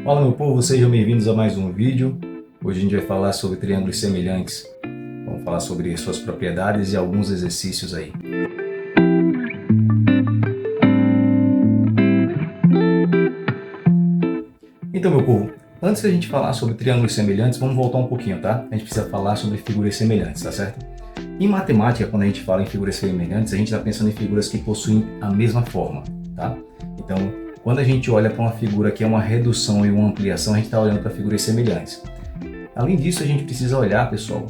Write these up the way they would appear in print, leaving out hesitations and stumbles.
Fala meu povo, sejam bem-vindos a mais um vídeo. Hoje a gente vai falar sobre triângulos semelhantes. Vamos falar sobre suas propriedades e alguns exercícios aí. Então meu povo, antes da gente falar sobre triângulos semelhantes, vamos voltar um pouquinho, tá? A gente precisa falar sobre figuras semelhantes, tá certo? Em matemática, quando a gente fala em figuras semelhantes, a gente está pensando em figuras que possuem a mesma forma, tá? Então, quando a gente olha para uma figura que é uma redução e uma ampliação, a gente está olhando para figuras semelhantes. Além disso, a gente precisa olhar, pessoal,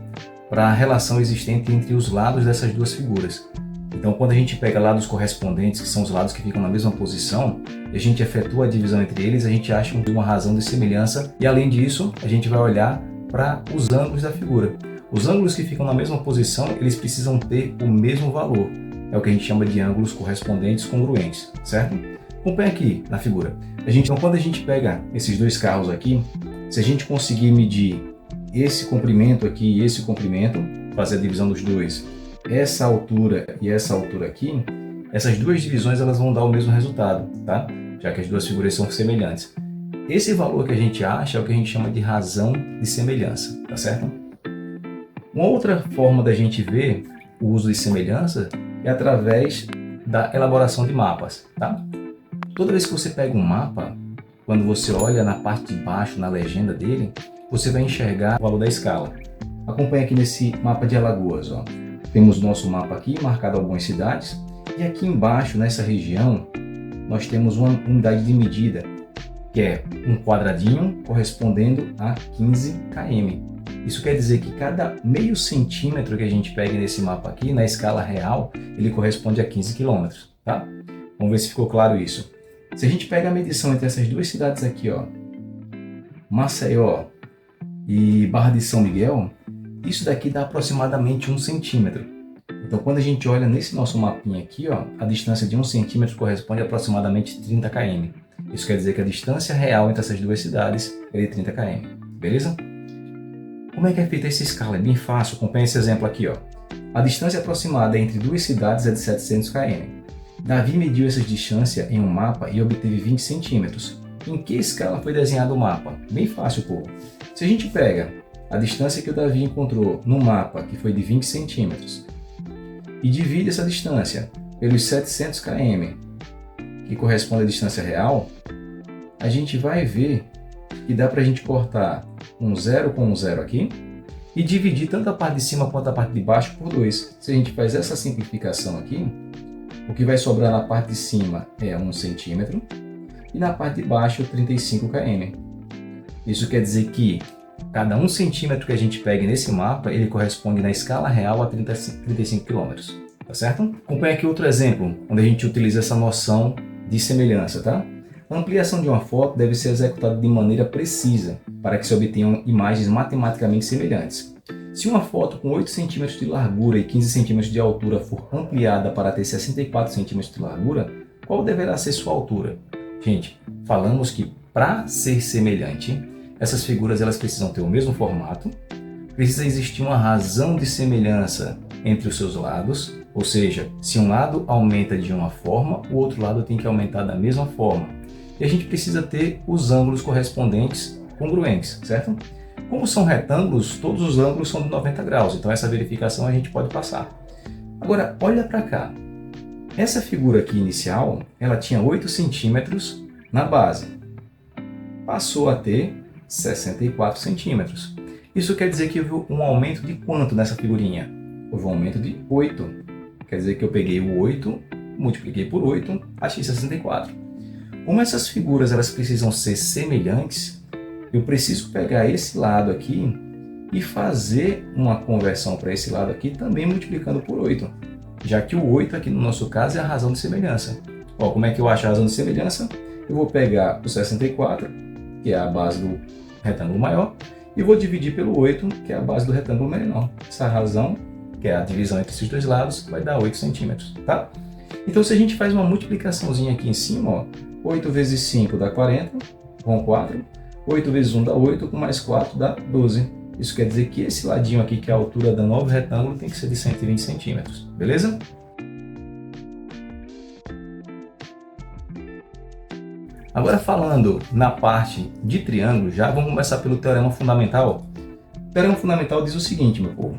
para a relação existente entre os lados dessas duas figuras. Então, quando a gente pega lados correspondentes, que são os lados que ficam na mesma posição, e a gente efetua a divisão entre eles, a gente acha uma razão de semelhança, e além disso, a gente vai olhar para os ângulos da figura. Os ângulos que ficam na mesma posição, eles precisam ter o mesmo valor. É o que a gente chama de ângulos correspondentes congruentes, certo? Acompanha aqui na figura. Então, quando a gente pega esses dois carros aqui, se a gente conseguir medir esse comprimento aqui e esse comprimento, fazer a divisão dos dois, essa altura e essa altura aqui, essas duas divisões elas vão dar o mesmo resultado, tá? Já que as duas figuras são semelhantes. Esse valor que a gente acha é o que a gente chama de razão de semelhança, tá certo? Uma outra forma da gente ver o uso de semelhança é através da elaboração de mapas, tá? Toda vez que você pega um mapa, quando você olha na parte de baixo, na legenda dele, você vai enxergar o valor da escala. Acompanhe aqui nesse mapa de Alagoas, ó. Temos nosso mapa aqui, marcado algumas cidades, e aqui embaixo, nessa região, nós temos uma unidade de medida, que é um quadradinho correspondendo a 15 km. Isso quer dizer que cada meio centímetro que a gente pega nesse mapa aqui, na escala real, ele corresponde a 15 km, tá? Vamos ver se ficou claro isso. Se a gente pega a medição entre essas duas cidades aqui, ó, Maceió e Barra de São Miguel, isso daqui dá aproximadamente 1 centímetro. Então, quando a gente olha nesse nosso mapinha aqui, ó, a distância de 1 centímetro corresponde a aproximadamente 30 km. Isso quer dizer que a distância real entre essas duas cidades é de 30 km, beleza? Como é que é feita essa escala? É bem fácil, acompanha esse exemplo aqui, ó. A distância aproximada entre duas cidades é de 700 km. Davi mediu essa distância em um mapa e obteve 20 centímetros. Em que escala foi desenhado o mapa? Bem fácil, povo. Se a gente pega a distância que o Davi encontrou no mapa, que foi de 20 centímetros, e divide essa distância pelos 700 km, que corresponde à distância real, a gente vai ver que dá para a gente cortar um zero com um zero aqui e dividir tanto a parte de cima quanto a parte de baixo por 2. Se a gente faz essa simplificação aqui, o que vai sobrar na parte de cima é 1 centímetro e na parte de baixo 35 km. Isso quer dizer que cada 1 centímetro que a gente pega nesse mapa, ele corresponde na escala real a 35 km, tá certo? Acompanhe aqui outro exemplo, onde a gente utiliza essa noção de semelhança, tá? A ampliação de uma foto deve ser executada de maneira precisa para que se obtenham imagens matematicamente semelhantes. Se uma foto com 8 cm de largura e 15 cm de altura for ampliada para ter 64 cm de largura, qual deverá ser sua altura? Gente, falamos que para ser semelhante, essas figuras elas precisam ter o mesmo formato, precisa existir uma razão de semelhança entre os seus lados, ou seja, se um lado aumenta de uma forma, o outro lado tem que aumentar da mesma forma. E a gente precisa ter os ângulos correspondentes congruentes, certo? Como são retângulos, todos os ângulos são de 90 graus, então essa verificação a gente pode passar. Agora, olha para cá. Essa figura aqui inicial, ela tinha 8 centímetros na base. Passou a ter 64 centímetros. Isso quer dizer que houve um aumento de quanto nessa figurinha? Houve um aumento de 8. Quer dizer que eu peguei o 8, multipliquei por 8, achei 64. Como essas figuras elas precisam ser semelhantes, eu preciso pegar esse lado aqui e fazer uma conversão para esse lado aqui também multiplicando por 8, já que o 8 aqui no nosso caso é a razão de semelhança. Ó, como é que eu acho a razão de semelhança? Eu vou pegar o 64, que é a base do retângulo maior, e vou dividir pelo 8, que é a base do retângulo menor. Essa razão, que é a divisão entre esses dois lados, vai dar 8 centímetros, tá? Então, se a gente faz uma multiplicaçãozinha aqui em cima, ó, 8 vezes 5 dá 40, com 4. 8 vezes 1 dá 8, com mais 4 dá 12. Isso quer dizer que esse ladinho aqui, que é a altura do novo retângulo, tem que ser de 120 centímetros, beleza? Agora falando na parte de triângulo, já vamos começar pelo teorema fundamental. O teorema fundamental diz o seguinte, meu povo.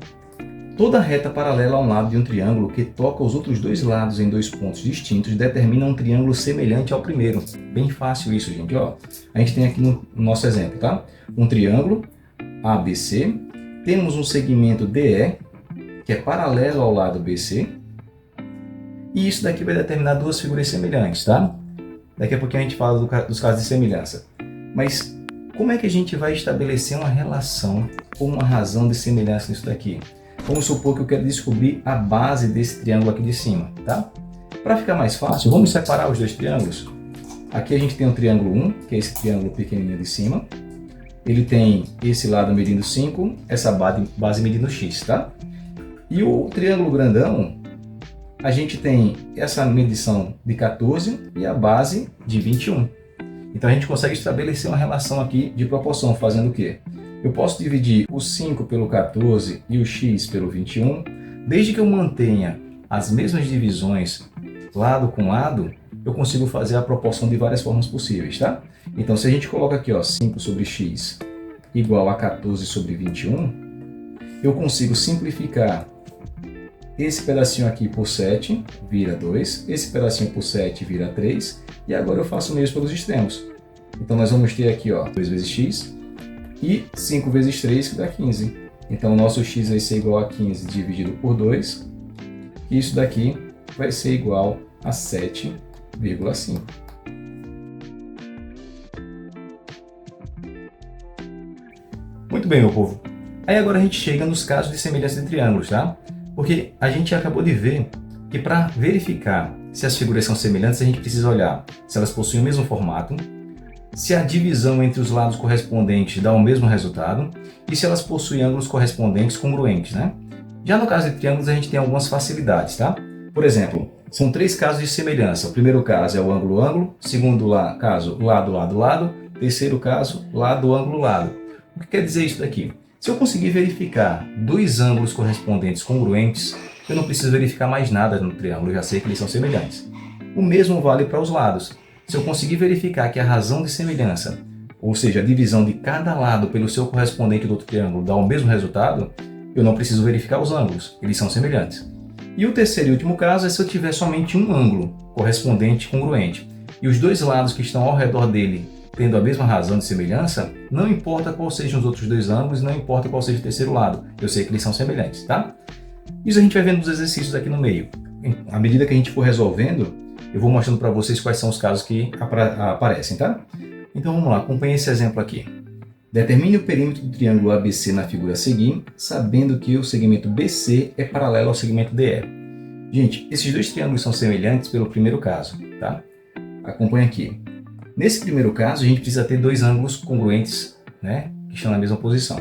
Toda reta paralela a um lado de um triângulo que toca os outros dois lados em dois pontos distintos determina um triângulo semelhante ao primeiro. Bem fácil isso, gente. Ó, a gente tem aqui no nosso exemplo, tá? Um triângulo ABC, temos um segmento DE, que é paralelo ao lado BC, e isso daqui vai determinar duas figuras semelhantes, tá? Daqui a pouquinho a gente fala dos casos de semelhança. Mas como é que a gente vai estabelecer uma relação ou uma razão de semelhança nisso daqui? Vamos supor que eu quero descobrir a base desse triângulo aqui de cima, tá? Para ficar mais fácil, vamos separar os dois triângulos. Aqui a gente tem o triângulo 1, que é esse triângulo pequenininho de cima. Ele tem esse lado medindo 5, essa base medindo x, tá? E o triângulo grandão, a gente tem essa medição de 14 e a base de 21. Então a gente consegue estabelecer uma relação aqui de proporção, fazendo o quê? Eu posso dividir o 5 pelo 14 e o x pelo 21, desde que eu mantenha as mesmas divisões lado com lado, eu consigo fazer a proporção de várias formas possíveis, tá? Então se a gente coloca aqui, ó, 5 sobre x igual a 14 sobre 21, eu consigo simplificar esse pedacinho aqui por 7, vira 2, esse pedacinho por 7 vira 3, e agora eu faço o mesmo pelos extremos. Então nós vamos ter aqui, ó, 2 vezes x, e 5 vezes 3, que dá 15. Então o nosso x vai ser igual a 15 dividido por 2, e isso daqui vai ser igual a 7,5. Muito bem, meu povo. Aí agora a gente chega nos casos de semelhança de triângulos, tá? Porque a gente acabou de ver que para verificar se as figuras são semelhantes, a gente precisa olhar se elas possuem o mesmo formato, se a divisão entre os lados correspondentes dá o mesmo resultado e se elas possuem ângulos correspondentes congruentes, né? Já no caso de triângulos, a gente tem algumas facilidades, tá? Por exemplo, são 3 casos de semelhança. O primeiro caso é o ângulo-ângulo, segundo caso, lado-lado-lado, terceiro caso, lado-ângulo-lado. O que quer dizer isso daqui? Se eu conseguir verificar 2 ângulos correspondentes congruentes, eu não preciso verificar mais nada no triângulo, eu já sei que eles são semelhantes. O mesmo vale para os lados. Se eu conseguir verificar que a razão de semelhança, ou seja, a divisão de cada lado pelo seu correspondente do outro triângulo dá o mesmo resultado, eu não preciso verificar os ângulos, eles são semelhantes. E o terceiro e último caso é se eu tiver somente um ângulo correspondente congruente, e os dois lados que estão ao redor dele tendo a mesma razão de semelhança, não importa qual sejam os outros 2 ângulos, não importa qual seja o terceiro lado, eu sei que eles são semelhantes, tá? Isso a gente vai vendo nos exercícios aqui no meio. À medida que a gente for resolvendo, eu vou mostrando para vocês quais são os casos que aparecem, tá? Então vamos lá, acompanhe esse exemplo aqui. Determine o perímetro do triângulo ABC na figura a seguir, sabendo que o segmento BC é paralelo ao segmento DE. Gente, esses 2 triângulos são semelhantes pelo primeiro caso, tá? Acompanhe aqui. Nesse primeiro caso, a gente precisa ter 2 ângulos congruentes, né, que estão na mesma posição.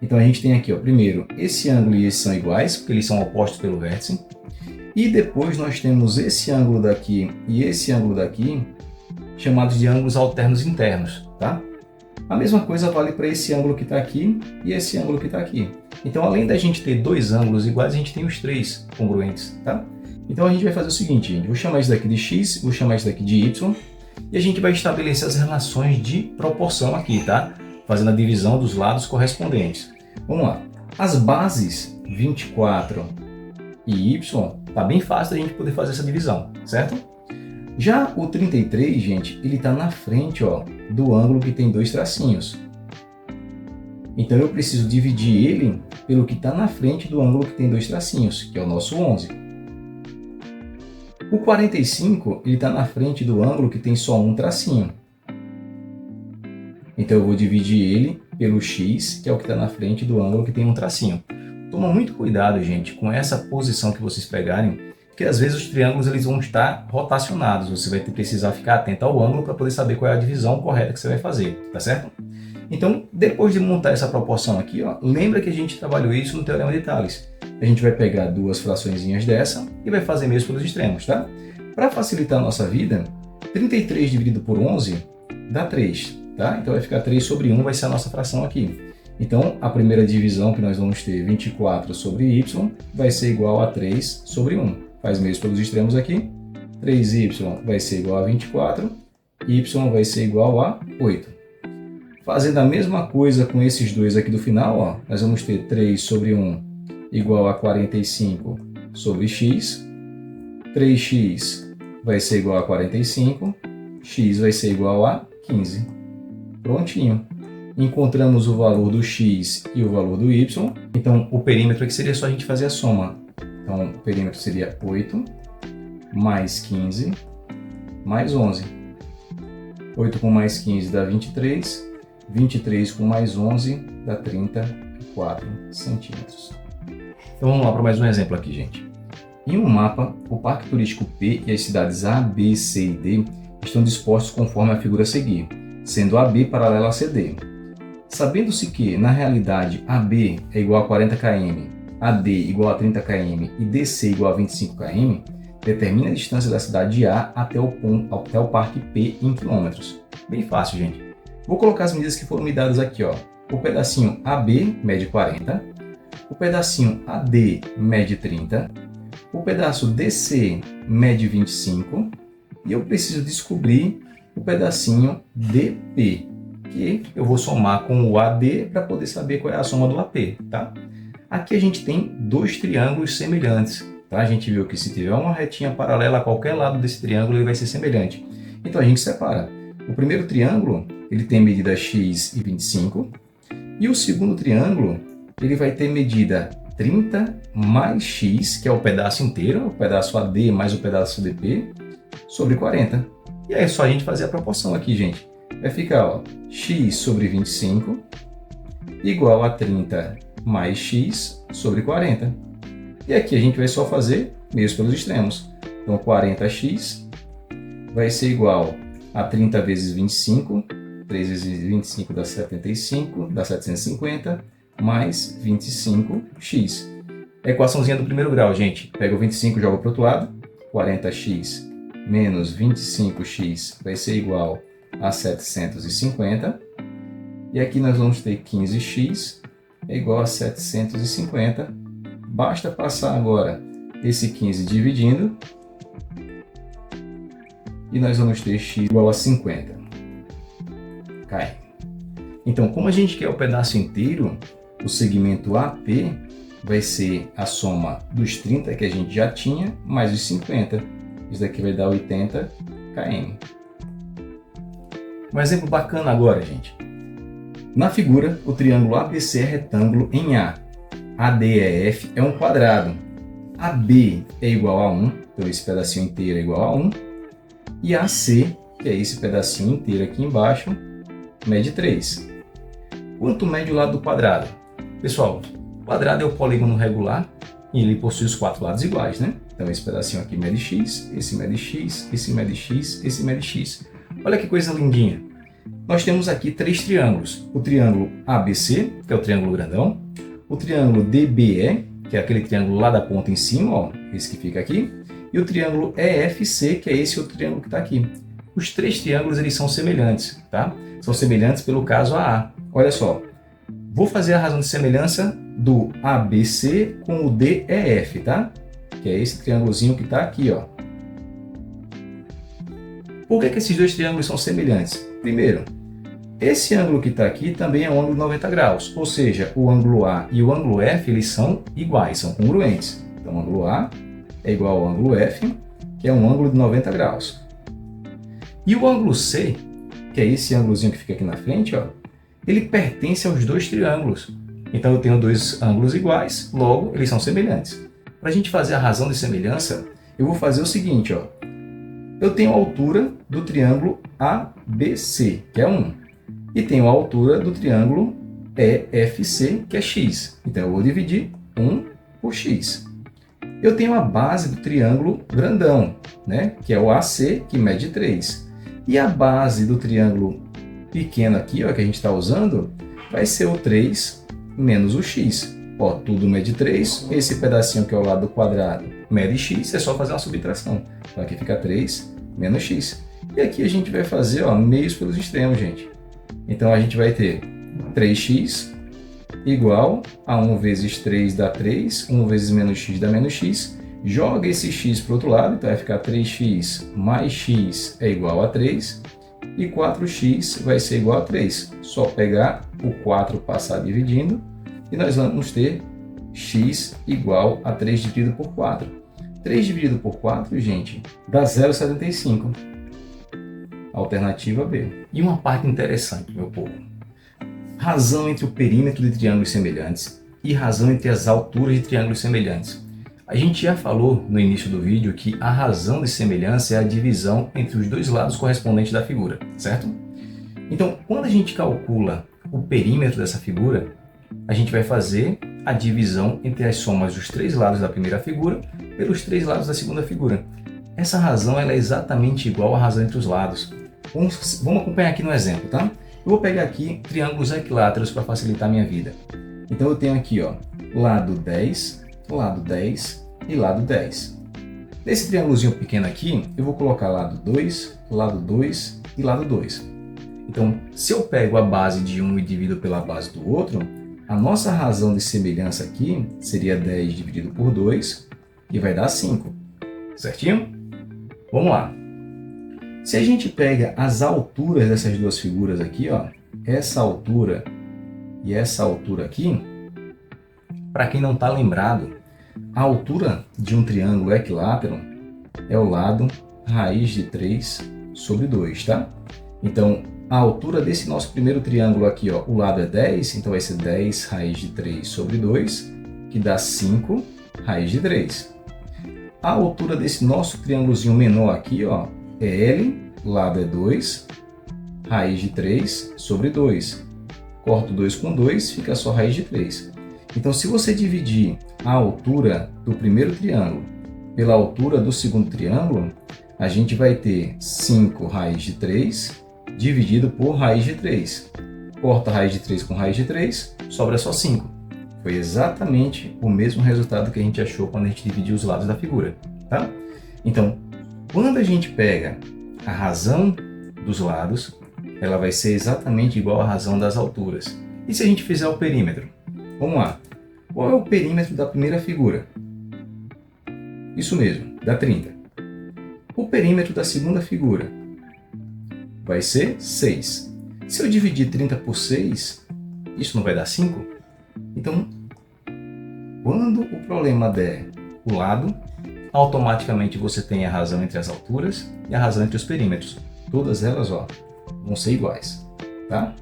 Então a gente tem aqui, ó, primeiro, esse ângulo e esse são iguais, porque eles são opostos pelo vértice. E depois nós temos esse ângulo daqui e esse ângulo daqui, chamados de ângulos alternos internos, tá? A mesma coisa vale para esse ângulo que está aqui e esse ângulo que está aqui. Então, além da gente ter 2 ângulos iguais, a gente tem os 3 congruentes, tá? Então a gente vai fazer o seguinte, gente. Vou chamar isso daqui de x, vou chamar isso daqui de y, e a gente vai estabelecer as relações de proporção aqui, tá? Fazendo a divisão dos lados correspondentes. Vamos lá. As bases 24 e y, tá bem fácil da gente poder fazer essa divisão, certo? Já o 33, gente, ele está na frente, ó, do ângulo que tem 2 tracinhos. Então eu preciso dividir ele pelo que está na frente do ângulo que tem 2 tracinhos, que é o nosso 11. O 45, ele está na frente do ângulo que tem só um tracinho. Então eu vou dividir ele pelo x, que é o que está na frente do ângulo que tem um tracinho. Toma muito cuidado, gente, com essa posição que vocês pegarem, porque às vezes os triângulos eles vão estar rotacionados. Você vai precisar ficar atento ao ângulo para poder saber qual é a divisão correta que você vai fazer, tá certo? Então, depois de montar essa proporção aqui, ó, lembra que a gente trabalhou isso no Teorema de Tales. A gente vai pegar 2 fraçõezinhas dessa e vai fazer mesmo pelos extremos, tá? Para facilitar a nossa vida, 33 dividido por 11 dá 3, tá? Então vai ficar 3 sobre 1, vai ser a nossa fração aqui. Então, a primeira divisão que nós vamos ter, 24 sobre y, vai ser igual a 3 sobre 1. Faz mesmo pelos extremos aqui. 3y vai ser igual a 24 y vai ser igual a 8. Fazendo a mesma coisa com esses dois aqui do final, ó, nós vamos ter 3 sobre 1 igual a 45 sobre x. 3x vai ser igual a 45, x vai ser igual a 15. Prontinho. Encontramos o valor do x e o valor do y. Então, o perímetro aqui seria só a gente fazer a soma. Então, o perímetro seria 8 mais 15 mais 11. 8 com mais 15 dá 23. 23 com mais 11 dá 34 centímetros. Então, vamos lá para mais um exemplo aqui, gente. Em um mapa, o Parque Turístico P e as cidades A, B, C e D estão dispostos conforme a figura a seguir, sendo AB paralela a CD. Sabendo-se que, na realidade, AB é igual a 40 km, AD igual a 30 km e DC igual a 25 km, determine a distância da cidade A até o Parque P em quilômetros. Bem fácil, gente. Vou colocar as medidas que foram me dadas aqui, ó. O pedacinho AB mede 40, o pedacinho AD mede 30, o pedaço DC mede 25 e eu preciso descobrir o pedacinho DP, que eu vou somar com o AD para poder saber qual é a soma do AP, tá? Aqui a gente tem dois triângulos semelhantes, tá? A gente viu que se tiver uma retinha paralela a qualquer lado desse triângulo, ele vai ser semelhante. Então a gente separa. O primeiro triângulo, ele tem medida x e 25, e o segundo triângulo, ele vai ter medida 30 mais x, que é o pedaço inteiro, o pedaço AD mais o pedaço DP, sobre 40. E aí é só a gente fazer a proporção aqui, gente. Vai ficar, ó, x sobre 25 igual a 30 mais x sobre 40. E aqui a gente vai só fazer meios pelos extremos. Então 40x vai ser igual a 30 vezes 25, 3 vezes 25 dá 75, dá 750, mais 25x. A equaçãozinha do primeiro grau, gente. Pega o 25 e joga para o outro lado. 40x menos 25x vai ser igual a 750. E aqui nós vamos ter 15x é igual a 750. Basta passar agora esse 15 dividindo. E nós vamos ter x igual a 50. Cai. Então, como a gente quer o pedaço inteiro, o segmento AP vai ser a soma dos 30 que a gente já tinha, mais os 50. Isso daqui vai dar 80 km. Um exemplo bacana agora, gente. Na figura, o triângulo ABC é retângulo em A. ADEF é um quadrado. AB é igual a 1, então esse pedacinho inteiro é igual a 1. E AC, que é esse pedacinho inteiro aqui embaixo, mede 3. Quanto mede o lado do quadrado? Pessoal, o quadrado é o polígono regular e ele possui os 4 lados iguais, né? Então esse pedacinho aqui mede x, esse mede x, esse mede x, esse mede x. Olha que coisa lindinha. Nós temos aqui 3 triângulos. O triângulo ABC, que é o triângulo grandão. O triângulo DBE, que é aquele triângulo lá da ponta em cima, ó, esse que fica aqui. E o triângulo EFC, que é esse outro triângulo que está aqui. Os 3 triângulos eles são semelhantes, tá? São semelhantes pelo caso AA. Olha só, vou fazer a razão de semelhança do ABC com o DEF, tá? Que é esse triângulozinho que está aqui, ó. Por que esses dois triângulos são semelhantes? Primeiro, esse ângulo que está aqui também é um ângulo de 90 graus, ou seja, o ângulo A e o ângulo F eles são iguais, são congruentes. Então, o ângulo A é igual ao ângulo F, que é um ângulo de 90 graus. E o ângulo C, que é esse ângulozinho que fica aqui na frente, ó, ele pertence aos dois triângulos. Então eu tenho dois ângulos iguais, logo eles são semelhantes. Para a gente fazer a razão de semelhança, eu vou fazer o seguinte, ó. Eu tenho a altura do triângulo ABC, que é 1, e tenho a altura do triângulo EFC, que é x. Então eu vou dividir 1 por x. Eu tenho a base do triângulo grandão, né, que é o AC, que mede 3. E a base do triângulo pequeno aqui, ó, que a gente está usando, vai ser o 3 menos o x. Ó, tudo mede 3, esse pedacinho que é ao lado do quadrado mede x, é só fazer uma subtração. Então aqui fica 3 menos x. E aqui a gente vai fazer, ó, meios pelos extremos, gente. Então a gente vai ter 3x igual a 1 vezes 3 dá 3, 1 vezes menos x dá menos x. Joga esse x para o outro lado, então vai ficar 3x mais x é igual a 3. e 4x vai ser igual a 3. Só pegar o 4 passar dividindo e nós vamos ter x igual a 3 dividido por 4. 3 dividido por 4, gente, dá 0,75. Alternativa B. E uma parte interessante, meu povo. Razão entre o perímetro de triângulos semelhantes e razão entre as alturas de triângulos semelhantes. A gente já falou no início do vídeo que a razão de semelhança é a divisão entre os dois lados correspondentes da figura, certo? Então, quando a gente calcula o perímetro dessa figura, a gente vai fazer a divisão entre as somas dos três lados da primeira figura pelos três lados da segunda figura. Essa razão ela é exatamente igual à razão entre os lados. Vamos acompanhar aqui no exemplo, tá? Eu vou pegar aqui triângulos equiláteros para facilitar a minha vida. Então eu tenho aqui, ó, lado 10 e lado 10. Nesse triângulozinho pequeno aqui, eu vou colocar lado 2 e lado 2. Então, se eu pego a base de um e divido pela base do outro, a nossa razão de semelhança aqui seria 10 dividido por 2 e vai dar 5. Certinho? Vamos lá. Se a gente pega as alturas dessas duas figuras aqui, ó, essa altura e essa altura aqui, para quem não está lembrado, a altura de um triângulo equilátero é o lado raiz de 3 sobre 2, tá? Então, a altura desse nosso primeiro triângulo aqui, ó, o lado é 10, então vai ser 10 raiz de 3 sobre 2, que dá 5 raiz de 3. A altura desse nosso triângulozinho menor aqui, ó, é L, lado é 2, raiz de 3 sobre 2. Corto 2 com 2, fica só raiz de 3. Então, se você dividir a altura do primeiro triângulo pela altura do segundo triângulo, a gente vai ter 5 raiz de 3 dividido por raiz de 3. Corta raiz de 3 com raiz de 3, sobra só 5. Foi exatamente o mesmo resultado que a gente achou quando a gente dividiu os lados da figura, tá? Então, quando a gente pega a razão dos lados, ela vai ser exatamente igual à razão das alturas. E se a gente fizer o perímetro? Vamos lá. Qual é o perímetro da primeira figura? Isso mesmo, dá 30. O perímetro da segunda figura vai ser 6. Se eu dividir 30 por 6, isso não vai dar 5? Então, quando o problema der o lado, automaticamente você tem a razão entre as alturas e a razão entre os perímetros. Todas elas, ó, vão ser iguais, tá?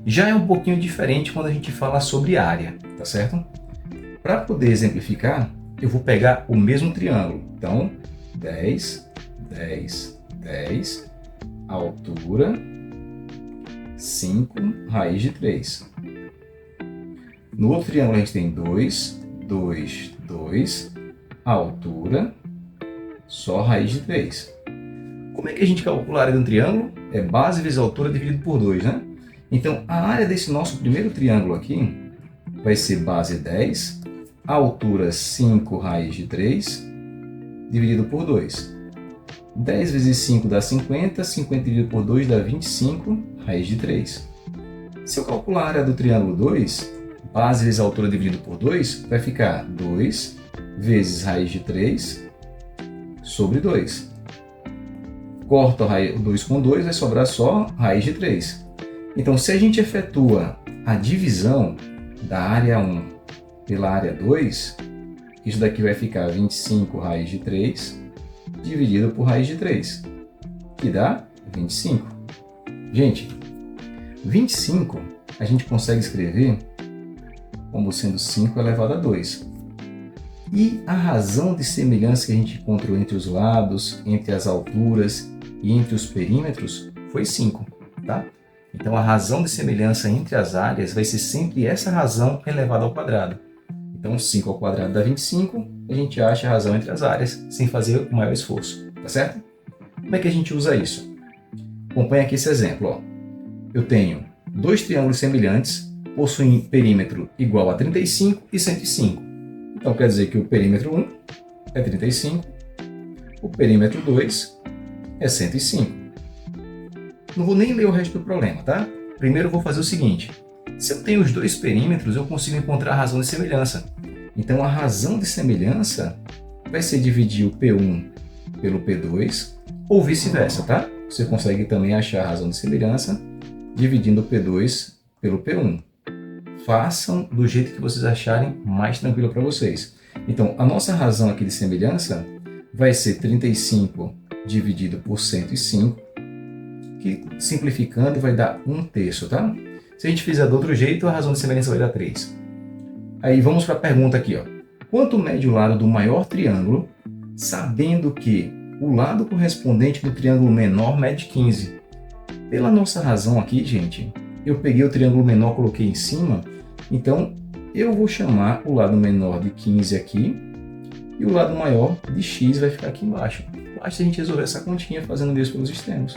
Já é um pouquinho diferente quando a gente fala sobre área, tá certo? Para poder exemplificar, eu vou pegar o mesmo triângulo. Então, 10, 10, 10, altura, 5, raiz de 3. No outro triângulo a gente tem 2, 2, 2, altura, só raiz de 3. Como é que a gente calcula a área de um triângulo? É base vezes altura dividido por 2, né? Então, a área desse nosso primeiro triângulo aqui vai ser base 10, altura 5 raiz de 3, dividido por 2. 10 vezes 5 dá 50, 50 dividido por 2 dá 25 raiz de 3. Se eu calcular a área do triângulo 2, base vezes altura dividido por 2, vai ficar 2 vezes raiz de 3 sobre 2. Corto o 2 com 2, vai sobrar só raiz de 3. Então, se a gente efetua a divisão da área 1 pela área 2, isso daqui vai ficar 25 raiz de 3 dividido por raiz de 3, que dá 25. Gente, 25 a gente consegue escrever como sendo 5 elevado a 2. E a razão de semelhança que a gente encontrou entre os lados, entre as alturas e entre os perímetros foi 5, tá? Então a razão de semelhança entre as áreas vai ser sempre essa razão elevada ao quadrado. Então 5 ao quadrado dá 25, a gente acha a razão entre as áreas sem fazer o maior esforço, tá certo? Como é que a gente usa isso? Acompanha aqui esse exemplo, ó. Eu tenho dois triângulos semelhantes, possuem perímetro igual a 35 e 105. Então quer dizer que o perímetro 1 é 35, o perímetro 2 é 105. Não vou nem ler o resto do problema, tá? Primeiro eu vou fazer o seguinte. Se eu tenho os dois perímetros, eu consigo encontrar a razão de semelhança. Então a razão de semelhança vai ser dividir o P1 pelo P2 ou vice-versa, tá? você consegue também achar a razão de semelhança dividindo o P2 pelo P1. Façam do jeito que vocês acharem mais tranquilo para vocês. Então, a nossa razão aqui de semelhança vai ser 35 dividido por 105, que simplificando vai dar 1/3, tá? Se a gente fizer do outro jeito, a razão de semelhança vai dar 3. Aí vamos para a pergunta aqui, ó. Quanto mede o lado do maior triângulo, sabendo que o lado correspondente do triângulo menor mede 15? Pela nossa razão aqui, gente, eu peguei o triângulo menor, coloquei em cima, então eu vou chamar o lado menor de 15 aqui e o lado maior de x vai ficar aqui embaixo. Basta a gente resolver essa continha fazendo isso pelos extremos.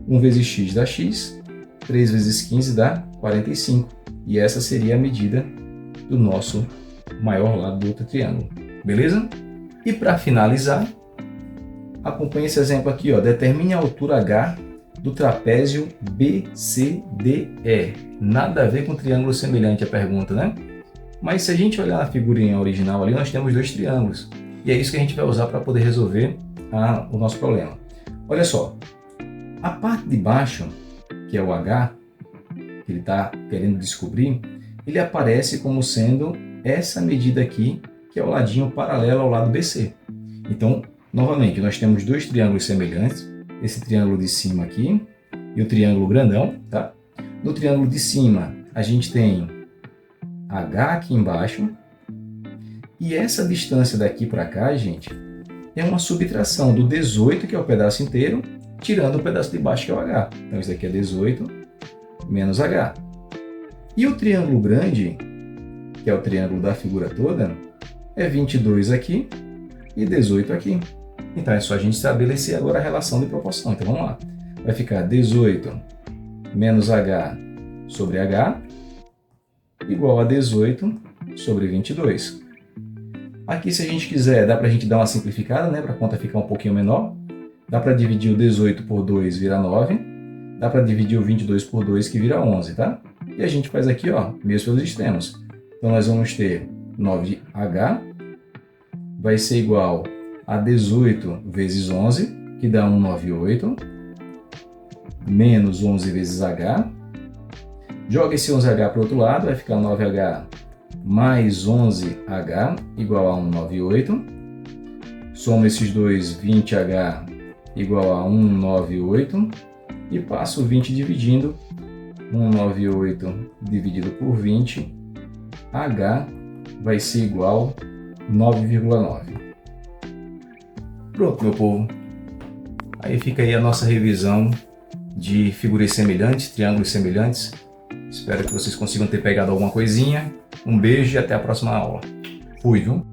1 vezes x dá x, 3 vezes 15 dá 45. E essa seria a medida do nosso maior lado do outro triângulo. Beleza? E para finalizar, acompanhe esse exemplo aqui, ó. Determine a altura H do trapézio BCDE. Nada a ver com triângulo semelhante a pergunta, né? Mas se a gente olhar a figurinha original ali, nós temos 2 triângulos. E é isso que a gente vai usar para poder resolver o nosso problema. Olha só, a parte de baixo, que é o H, que ele está querendo descobrir, ele aparece como sendo essa medida aqui, que é o ladinho paralelo ao lado BC. Então, novamente, nós temos 2 triângulos semelhantes, esse triângulo de cima aqui e o triângulo grandão, tá? No triângulo de cima, a gente tem H aqui embaixo, e essa distância daqui para cá, gente, é uma subtração do 18, que é o pedaço inteiro, tirando o pedaço de baixo, que é o H. Então, isso daqui é 18 menos H. E o triângulo grande, que é o triângulo da figura toda, é 22 aqui e 18 aqui. Então, é só a gente estabelecer agora a relação de proporção. Então, vamos lá. Vai ficar 18 menos H sobre H igual a 18 sobre 22. Aqui, se a gente quiser, dá para a gente dar uma simplificada, né, para a conta ficar um pouquinho menor. Dá para dividir o 18 por 2, vira 9. Dá para dividir o 22 por 2, que vira 11, tá? E a gente faz aqui, ó, mesmo pelos extremos. Então, nós vamos ter 9H vai ser igual a 18 vezes 11, que dá 198, menos 11 vezes H. Joga esse 11H para o outro lado, vai ficar 9H mais 11H igual a 198. Soma esses dois, 20H igual a 198. E passo 20 dividindo. 198 dividido por 20, H vai ser igual a 9,9. Pronto, meu povo. Aí fica aí a nossa revisão de figuras semelhantes, triângulos semelhantes. Espero que vocês consigam ter pegado alguma coisinha. Um beijo e até a próxima aula. Fui, viu?